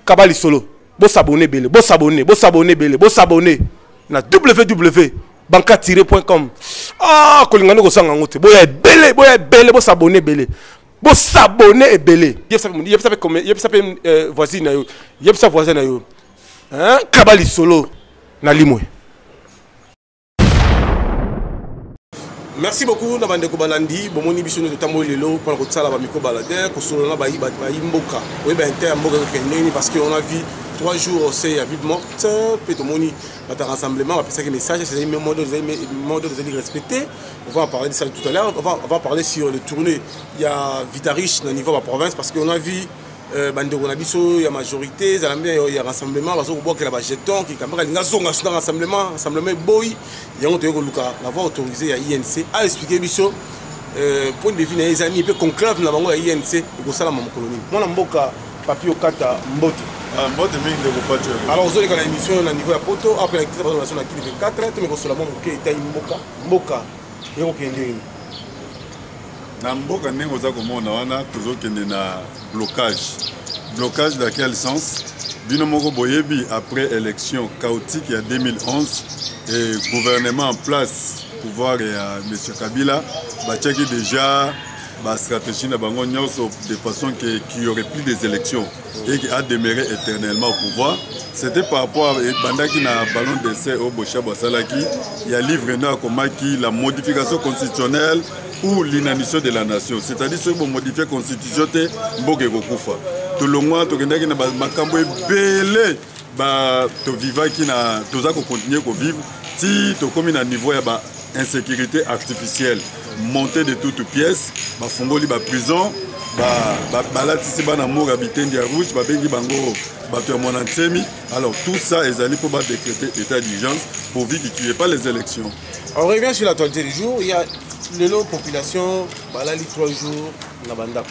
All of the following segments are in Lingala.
Kabali Solo. Bo s'abonner belé, bo s'abonner belé, bo s'abonner. Na www.banka-com. Ah, kolingano ko sanga ngote. Boya belé, bo s'abonner belé. Bo s'abonner belé. Yep ça voisine na yo. Yep ça voisin na yo. Hein? Kabali Solo na limwe. Merci beaucoup na bande ko balandi bomoni biso no tambo lelo pour ko tsala ba miko balader ko solo na ba mboka. Oui ben inter mboka ko kendeni parce que on a vu 3 jours c'est à vie morte peut tomoni ba rassemblement après ça que message c'est des mots de respecter. On va en parler de ça tout à l'heure. On va parler sur le tournée. Il y a Vitarich au niveau de la province parce qu'on a vu bande ko na biso il y a majorité ça il y a rassemblement parce qu'on voit que la jeton qui caméra nga zonga sur rassemblement boy il y a on te ko luka l'avoir autorisé à INC à expliquer biso point de vue les amis peut conclave na bango ya INC ko sala ma colonie mona mboka papier okata mbote mbote mingi de kopatio alors vous avez la émission na niveau ya poto après la présentation na kili 24 mais ko sala mo ke ta mboka yo kende na mboka ndenge oza komona wana tozokende na blocage dans quel sens bino moko boyebi après élection chaotique il y a 2011 et gouvernement en place pouvoir ya monsieur Kabila batiaki déjà ba stratégie na bango nyonso de façon qu'il y aurait plus des élections et qui a demeuré éternellement au pouvoir. C'était par rapport à bandaki na ballon d'essai au Bocha Basalaki il y a livre na komaki la modification constitutionnelle ou l'inanition de la nation, c'est-à-dire ceux qui modifier la constitution, mboke kokufa. Tout le monde, tout le monde, makambo belé, to vivre qui na, toza ko continuer ko vivre. Si to comme na niveau ya ba insécurité artificielle, montée de toutes pièces, ba fongoli ba prison, ba latisi ba na mort habité ndia rouge, ba bengi bango bato ya monantsemi. Alors tout ça est allé pour décréter état d'urgence pour vivre qu'il n'y ait pas les élections. On revient sur l'actualité du jour. Il y a la population, voilà les 3 jours, na banda.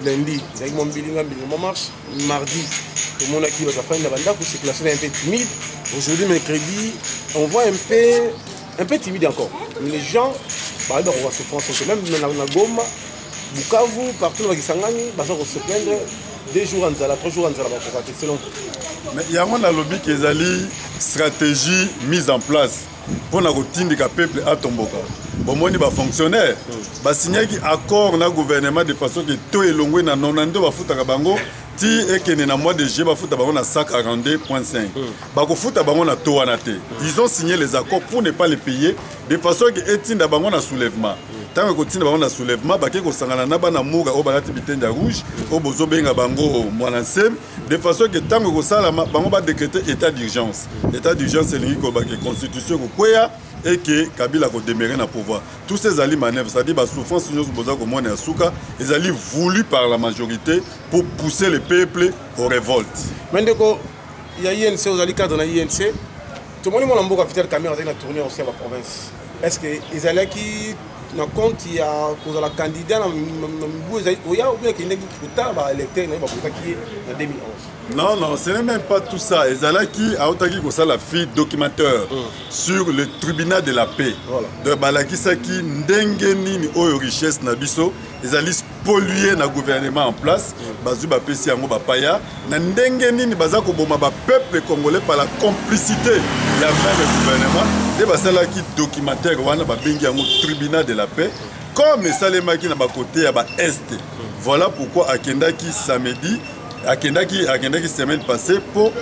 Lundi, il y a une marche. Mardi, tout le monde a qui va faire la banda pour circulation un peu timide. Aujourd'hui, mercredi, on voit un peu timide encore. Les gens, on va se prendre même dans Goma, Bukavu, partout dans Kisangani, on va se plaindre 2 jours en Zala, 3 jours en Zala, selon. Mais il y a un lobby qui est une stratégie mise en place pour la routine du peuple à Tomboka. Bon, moi, les fonctionnaires, ils signé un accord dans le gouvernement de façon que tout est longué dans 92 bango. Si et mois de juillet, na 142.5. Ils ont signé les accords pour ne pas les payer de façon que Etienne Dabango na soulèvement. Tant que Etienne Dabango na soulèvement, bako sangana na bana muga au balati bitenda rouge, au bozo benga bango mwanasem, de façon que tant que sala bango ba décréter état d'urgence. État d'urgence c'est l'unique constitution ko et que Kabila a demeuré dans le pouvoir. Tous ces alliés manœuvres, c'est-à-dire la souffrance ils allaient voulu par la majorité pour pousser le peuple aux révoltes. Maintenant, il y a INC, vous allez cadre dans INC. Tout le monde a fait la caméra dans la tournée aussi à la province. Est-ce qu'ils allaient qui dans compte il y a la candidat dans ou bien qu'il y a un électeur qui est en 2011. Non, ce n'est même pas tout ça. Ezalaki aotaki kosa la fille documentaire sur le tribunal de la paix. De balaki saki ndenge nini oyo richesse na biso, ezali polluer na gouvernement en place, bazu ba pesi yango ba paya, na ndenge nini baza ko boma ba peuple congolais par la complicité ya même gouvernement, de basalaki documentaire wana ba bengi yango tribunal de la paix, comme salemaki na ba côté ya ba est. Voilà pourquoi akendaki samedi akendaki semaine passée pour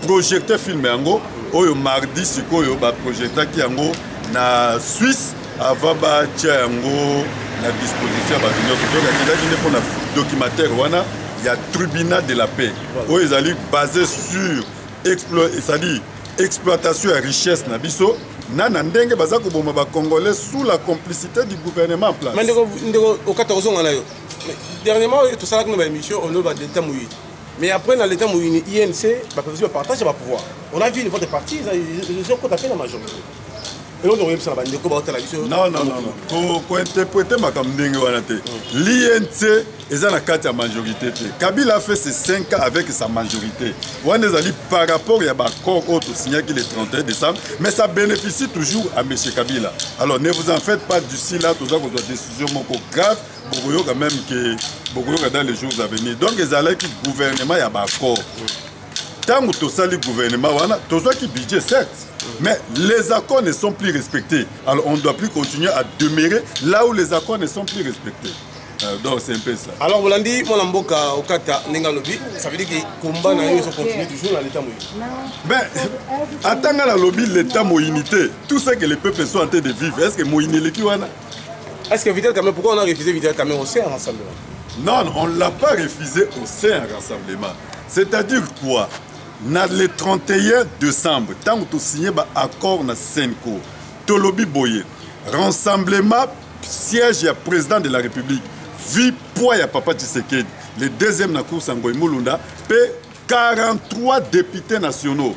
projeter film yango oyo mardi sikoyo ba projetaki yango na Suisse avant ba tia yango na disposition ba union donc akendaki pour na documentaire wana il y a tribunal de la paix oyo ezali basé sur c'est-à-dire exploitation et richesse na biso na ndenge baza ko boma ba congolais sous la complicité du gouvernement en place. Ndeko au 14 ans na yo. Dernièrement, tout ça, nous avons une émission, on a l'État mouillé. Mais après, dans l'État mouillé, INC, va partager le pouvoir. On a vu les votes de partis, ils ont contacté la majorité. Et on aurait pu faire la télévision. Non. Pour interpréter ma campagne, l'INC est dans la carte de la majorité. Kabila a fait ses 5 ans avec sa majorité. On est allé par rapport à l'accord signé le 31 décembre, mais ça bénéficie toujours à M. Kabila. Alors ne vous en faites pas d'ici là, tout ça, vous avez des décisions grave. Pour quand même que beaucoup dans les jours à venir. Donc ils allaient que le gouvernement y a pas accord. Tant que tout ça le gouvernement voilà, tout ça qui budget certes. Mais les accords ne sont plus respectés. Alors on ne doit plus continuer à demeurer là où les accords ne sont plus respectés. Donc c'est un peu ça. Alors, Bolandi, mon amboka au Kata Nengalobi, ça veut dire que combat na yo continue toujours dans l'état moyen. Ben, attends la lobby l'état moyenité, tout ce que les peuples sont en train de vivre, est-ce que moyenité qui wana? Est-ce que Vital Kamel, pourquoi on a refusé Vital Kamel au sein rassemblement? Non, on ne l'a pas refusé au sein rassemblement. C'est-à-dire quoi? Le 31 décembre, tant que tu signes l'accord na Senko, tu lobby boye, rassemblement siège du président de la République. Vu poids ya Papa Tshisekedi, le deuxième na course Ngoy Mulunda, paie 43 députés nationaux.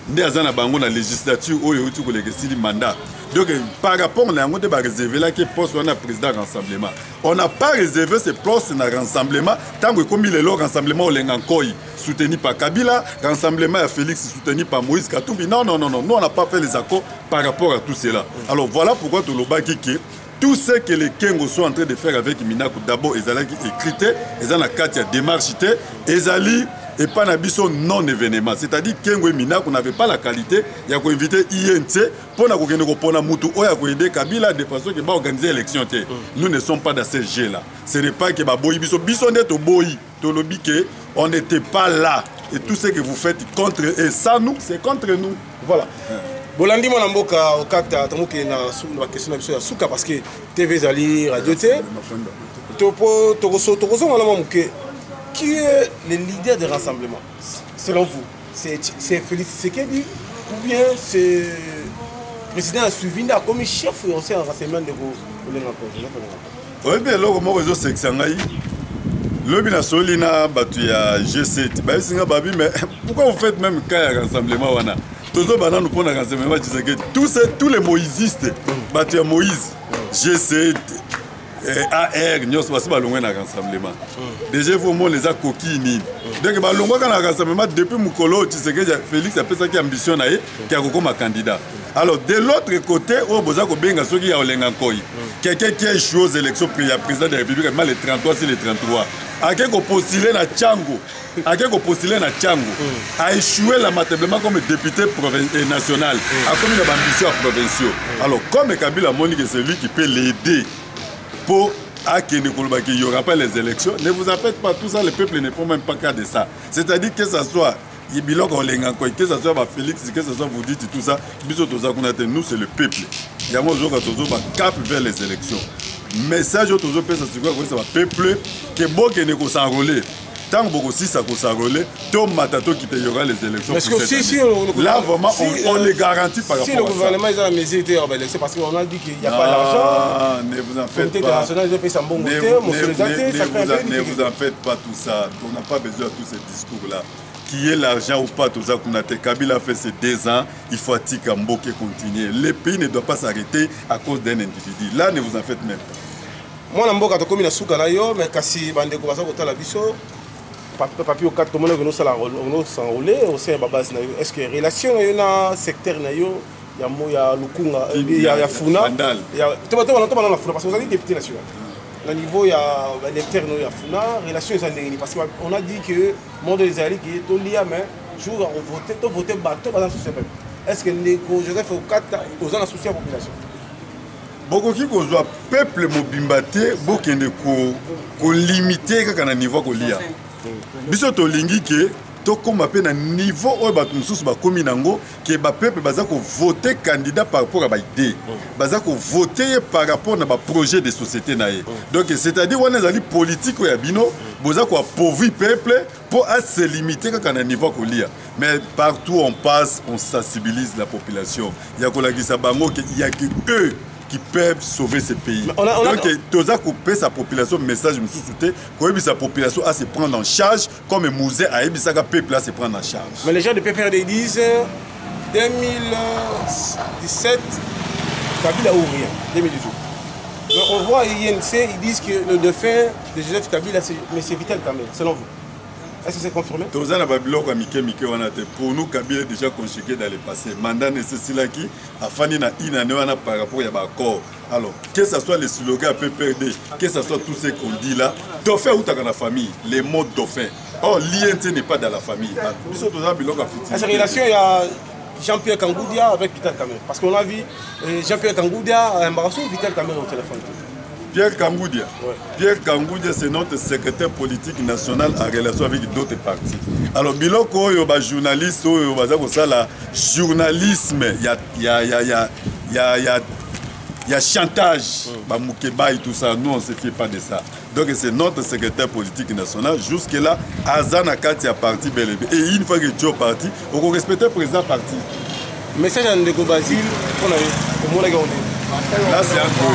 Nous avons bango na législature où il y a le mandat. Donc par rapport à on a réservé là que poste on a président rassemblement. On n'a pas réservé ce poste dans rassemblement tant que comme il est là rassemblement au Lengankoy soutenu par Kabila, rassemblement à Félix soutenu par Moïse Katumbi. Non, nous on n'a pas fait les accords par rapport à tout cela. Alors voilà pourquoi tout le bas qui tout ce que les Kengo sont en train de faire avec Minaku, d'abord, ils ont écrit, ils ont la carte de démarche, ils ont et pas nabiso non événement. C'est-à-dire que Kengo et Minaku n'avaient pas la qualité, il y a invité INT pour na mutu ou ya aider Kabila de façon que va organiser l'élection. Nous ne sommes pas dans ce jeu-là. Ce n'est pas que Baboyi biso n'est au boyi, on n'était pas là. Et tout ce que vous faites contre et ça nous, c'est contre nous. Voilà. Bolandi mon amboka au Kata tamuke na la question na suka parce que TV Zali radio T topo tokoso malama muke qui est le leader des rassemblements selon vous c'est Félix Tshisekedi ou bien c'est le président Suvinda comme chef au sein rassemblement de oui bien là comment réseau sexangai Lobby Solina batu ya G7 ba singa babi mais pourquoi vous faites même cas à rassemblement wana tous les moïsistes, Moïse, G7, AR, nous sommes loin d'un rassemblement. Déjà, vous les a coquilles. Donc, rassemblement depuis Moukolo, Félix a fait ça qui ambitionne qui a comme candidat. Alors, de l'autre côté, quelqu'un qui a échoué aux élections pour le président de la République, le 33 sur le 33. Quelqu'un qui a postulé na Tchango, a échoué lamentablement comme député national, a commis l'ambition à provinciaux. Alors, comme Kabila Monique, c'est lui qui peut l'aider pour qu'il n'y aura pas les élections, ne vous en faites pas, tout ça, le peuple ne font même pas cas de ça. C'est-à-dire que ce soit que ce soit Félix, que ce soit vous dites tout ça, nous c'est le peuple. Il y a un cap vers les élections. Message au peuple, c'est le peuple qui est s'enrôler. Tant que si ça s'enrôler, tout matato qui y aura les élections. Parce que si là vraiment on les garantit par rapport à ça. Si le gouvernement est à la mesure c'est parce qu'on a dit qu'il n'y a pas d'argent. Ne vous en faites pas. Ne vous en faites pas tout ça. On n'a pas besoin de tous ces discours-là. Qui est l'argent ou pas, tout ça qu'on a fait. Kabila a fait ces 2 ans, il faut que Mboké continue. Le pays ne doit pas s'arrêter à cause d'un individu. Là, ne vous en faites même pas. Moi, Mboka, je suis souka na yo, mais kasi bande ko basa ko tala biso. Papi au 4 comment nous s'enrôler au sein base na yo. Est-ce que relation na secteur na yo ya moya lukunga ya funa ya to na funa parce que vous avez député national. Au niveau il y a l'électeur no ya funa relation est parce qu'on a dit que monde des alliés qui est lié mais jour on voter bateau dans ce peuple. Est-ce que Joseph au 4 aux en associé à la population? Beaucoup qui cause peuple mobimbaté beaucoup ko limiter quand niveau ko lia. Biso to lingi ke to comme appel na niveau où ba mususu ba komi nango ke ba peuple baza ko voter candidat par rapport à ba idée. Baza ko voter par rapport na ba projet de société na ye. Donc c'est-à-dire on est politique ou ya bino boza ko appauvrir peuple pour se limiter quand na niveau ko lia. Mais partout on passe, on sensibilise la population. Il y a ko la gisa bango que il y a que eux qui peuvent sauver ce pays. Donc, tu as coupé sa population, message, me sous-souté, que sa population a se prendre en charge, comme Mouzé a dit, ça peuple a se prendre en charge. Mais les gens de PPRD disent 2017, Kabila ou rien, 2018. Donc, on voit INC, ils disent que le défunt de Joseph Kabila, c'est M. Vital Kamel, selon vous. Est-ce que c'est confirmé? Tous en Babylone comme Mike wana te pour nous Kabila est déjà conjugué dans le passé. Mandat nécessaire qui a fini na inane wana par rapport à l'accord. Alors, que ce soit les slogans PPRD, que ce soit tout ce qu'on dit là, dauphin ou dans la famille, les mots dauphin. Or, l'INT n'est pas dans la famille. Cette relation, il y a Jean-Pierre Kangoudia avec Vital Kamerhe. Parce qu'on a vu Jean-Pierre Kangoudia à Embarrassou, Vital Kamerhe au téléphone. Pierre Kangoudia. Ouais. Pierre Kangoudia, c'est notre secrétaire politique national en relation avec d'autres partis. Alors, biloko yo ba journaliste, yo ba ça la journalisme, il y a chantage, bah Moukeba et tout ça. Nous on ne se fait pas de ça. Donc c'est notre secrétaire politique national. Jusque là, Azana Kati a parti bel et bien. Et une fois que tu es parti, on va respecter le président parti. Message à Ndeko Basile, on a eu au monde. Là c'est un peu.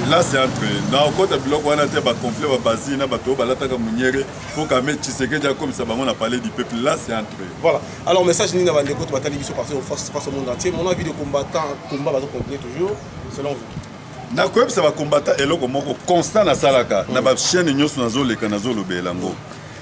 Là c'est un peu. Dans le côté de on a été complet Basile, na bateau balataka muniere pour que mettre Tshisekedi comme ça on a parlé du peuple. Là c'est un peu. Voilà. Alors message Nina Bandeko tu batali biso parti face au monde entier. Mon avis de combattant, combat va complet toujours selon vous. Na koyeb ça va combattre eloko moko constant na salaka na ba chaîne nyoso nazo leka nazo lobelango.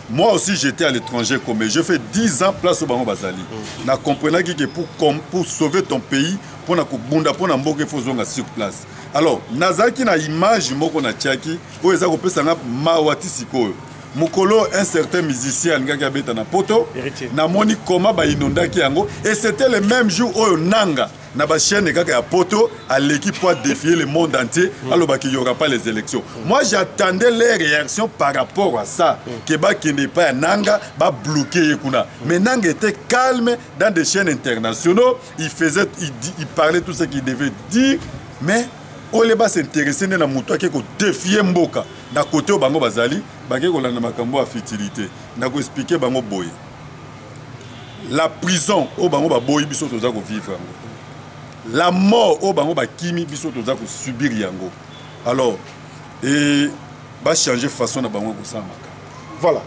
Moi aussi j'étais à l'étranger comme je fais 10 ans place au bango bazali. Na comprenant que pour sauver ton pays pour na kubunda pour na mboke faut zonga sur place. Alors nazaki na image moko na tiaki o eza ko pesa nga mawati sikoyo. Mukolo un certain musicien ngaki abeta na poto na moni koma ba inondaki yango et c'était le même jour au nanga na ba chaîne kaka ya poto à l'équipe pour défier le monde entier alors qu'il y aura pas les élections. Moi j'attendais les réactions par rapport à ça que ba qui n'est pas nanga ba bloquer kuna. Mais nanga était calme dans des chaînes internationaux, il parlait tout ce qu'il devait dire mais Oleba s'intéresser na muto qui ko défier mboka na côté au bango bazali bango ko landa makambo a futilité na ko expliquer bango boy la prison au bango ba boy biso toza ko vivre la mort au bango ba kimi biso toza ko subir yango alors et ba changer façon na bango ko samaka voilà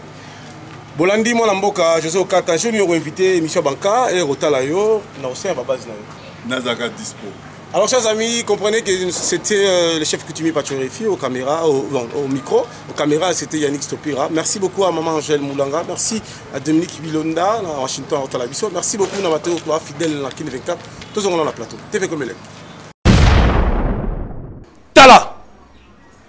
Bolandi mon mboka José Okata je lui ai invité émission banca et rotala yo na aussi ba base na nazaka dispo. Alors, chers amis, comprenez que c'était le chef coutumier Pachorifi au caméra, au micro. Au caméra, c'était Yannick Stopira. Merci beaucoup à Maman Angèle Moulanga. Merci à Dominique Bilonda, à Washington, à Otalabiso. Merci beaucoup à Mathéo, fidèle à Kin 24. Tous on dans la plateau. TV comme elle est. Tala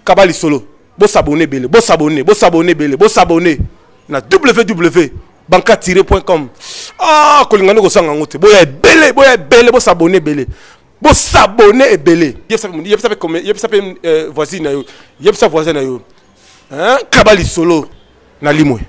Kabali Solo. Bon s'abonner, Bélé. Bon s'abonner, bon s'abonner, Bélé. Bon s'abonner. Na www.banca-.com. Ah, Kolingano Gosangangote. Boya Bélé, bon s'abonner, Bélé. Bon s'abonner et belé. Il y a sa voisine, il y a sa voisine. Hein? Kabali Solo. Na limwe.